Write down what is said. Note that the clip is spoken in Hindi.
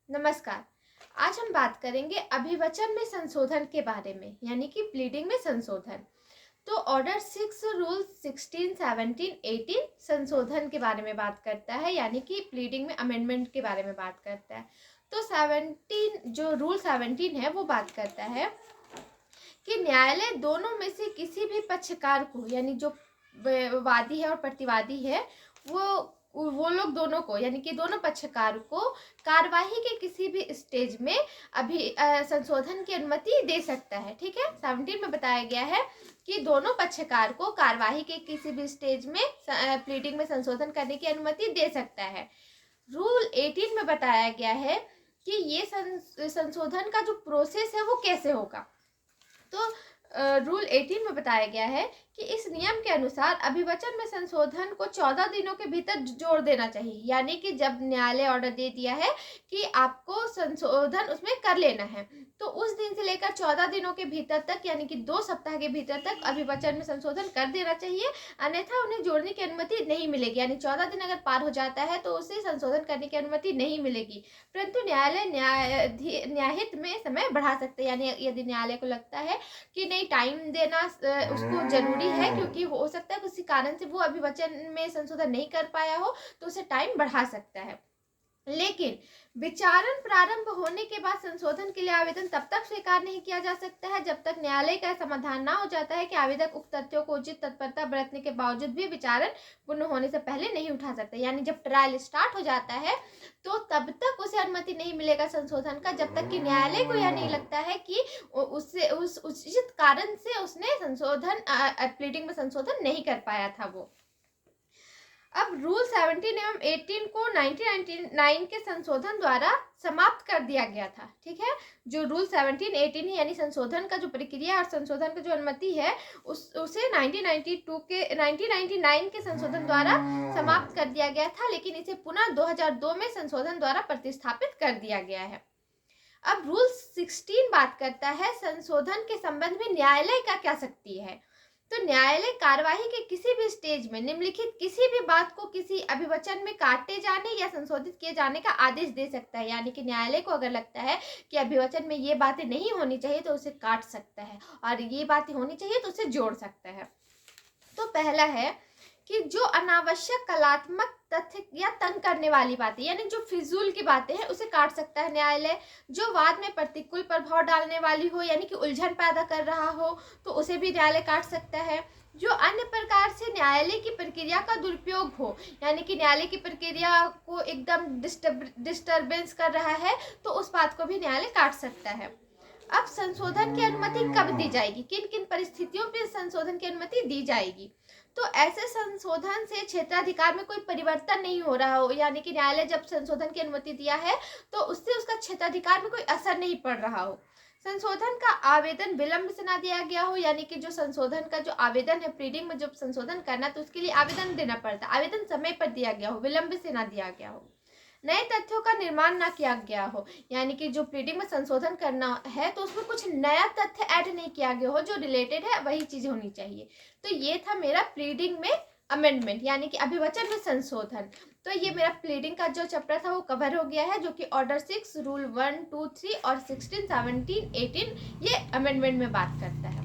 नमस्कार। आज हम बात करेंगे अभिवचन में संशोधन के बारे में, यानी कि प्लीडिंग में संशोधन। तो ऑर्डर 6 रूल 16, 17, 18 संशोधन के बारे में बात करता है, यानी कि प्लीडिंग में अमेंडमेंट के बारे में बात करता है। तो 17 जो रूल 17 है वो बात करता है कि न्यायालय दोनों में से किसी भी पक्षकार को, यानी जो वादी है और प्रतिवादी है, वो लोग दोनों को, यानी कि दोनों पक्षकार को कार्यवाही के किसी भी स्टेज में संशोधन की अनुमति दे सकता है। ठीक है, 17 में बताया गया है कि दोनों पक्षकार को कार्यवाही के किसी भी स्टेज में प्लीडिंग में संशोधन करने की अनुमति दे सकता है। रूल 18 में बताया गया है कि ये संशोधन का जो प्रोसेस है वो कैसे होगा। तो रूल 18 में बताया गया है कि इस नियम के अनुसार अभिवचन में संशोधन को 14 दिनों के भीतर जोड़ देना चाहिए, यानी कि जब न्यायालय ऑर्डर दे दिया है कि आपको संशोधन उसमें कर लेना है, तो उस दिन से लेकर 14 दिनों के भीतर तक, यानी कि 2 सप्ताह के भीतर तक अभिवचन में संशोधन कर देना चाहिए, अन्यथा उन्हें जोड़ने की अनुमति नहीं मिलेगी। यानी 14 दिन अगर पार हो जाता है तो उसे संशोधन करने की अनुमति नहीं मिलेगी, परंतु न्यायालय न्यायहित में समय बढ़ा सकते हैं। यानी यदि न्यायालय को लगता है कि नहीं, टाइम देना उसको जरूरी है, क्योंकि हो सकता है किसी कारण से वो अभिवचन में संशोधन नहीं कर पाया हो, तो उसे टाइम बढ़ा सकता है। लेकिन विचारण प्रारंभ होने के बाद संशोधन के लिए आवेदन तब तक स्वीकार नहीं किया जा सकता है जब तक न्यायालय का समाधान ना हो जाता है कि आवेदक उक्त तथ्यों को उचित तत्परता बरतने के बावजूद भी विचारण पूर्ण होने से पहले नहीं उठा सकता। यानी जब ट्रायल स्टार्ट हो जाता है तो तब तक उसे अनुमति नहीं मिलेगा संशोधन का, जब तक कि न्यायालय को यह नहीं लगता है कि उससे उस उचित कारण से उसने संशोधन प्लीडिंग में संशोधन नहीं कर पाया था वो। अब रूल 17 एवं 18 को 1999 के संशोधन द्वारा समाप्त कर दिया गया था। ठीक है, जो रूल 17, 18 है, यानी संशोधन का जो प्रक्रिया और संशोधन का जो अनुमति है उसे 1999 के संशोधन द्वारा समाप्त कर दिया गया था, लेकिन इसे पुनः 2002 में संशोधन द्वारा प्रतिस्थापित कर दिया गया है। अब रूल 16 बात करता है संशोधन के संबंध में न्यायालय का क्या शक्ति है। तो न्यायालय कार्यवाही के किसी भी स्टेज में निम्नलिखित किसी भी बात को किसी अभिवचन में काटे जाने या संशोधित किए जाने का आदेश दे सकता है। यानी कि न्यायालय को अगर लगता है कि अभिवचन में ये बातें नहीं होनी चाहिए तो उसे काट सकता है, और ये बातें होनी चाहिए तो उसे जोड़ सकता है। तो पहला है कि जो अनावश्यक कलात्मक तथ्य या तंग करने वाली बातें, यानी जो फिजूल की बातें हैं, उसे काट सकता है न्यायालय। जो वाद में प्रतिकूल प्रभाव डालने वाली हो, यानी कि उलझन पैदा कर रहा हो, तो उसे भी न्यायालय काट सकता है। जो अन्य प्रकार से न्यायालय की प्रक्रिया का दुरुपयोग हो, यानी कि न्यायालय की प्रक्रिया को एकदम डिस्टर्बेंस कर रहा है, तो उस बात को भी न्यायालय काट सकता है। अब संशोधन की अनुमति कब दी जाएगी, किन किन परिस्थितियों में संशोधन की अनुमति दी जाएगी। तो ऐसे संशोधन से क्षेत्राधिकार में कोई परिवर्तन नहीं हो रहा हो, यानी कि न्यायालय जब संशोधन की अनुमति दिया है तो उससे उसका क्षेत्राधिकार में कोई असर नहीं पड़ रहा हो। संशोधन का आवेदन विलंब से ना दिया गया हो, यानी कि जो संशोधन का जो आवेदन है, प्लीडिंग में जब संशोधन करना तो उसके लिए आवेदन देना पड़ता है, आवेदन समय पर दिया गया हो, विलंब से ना दिया गया हो। नए तथ्यों का निर्माण ना किया गया हो, यानी कि जो प्लीडिंग में संशोधन करना है तो उसमें कुछ नया तथ्य ऐड नहीं किया गया हो, जो रिलेटेड है वही चीज होनी चाहिए। तो ये था मेरा प्लीडिंग में अमेंडमेंट, यानी कि अभिवचन में संशोधन। तो ये मेरा प्लीडिंग का जो चैप्टर था वो कवर हो गया है, जो कि ऑर्डर 6 रूल 1, 2, 3 और 16, 17, 18 ये अमेंडमेंट में बात करता है।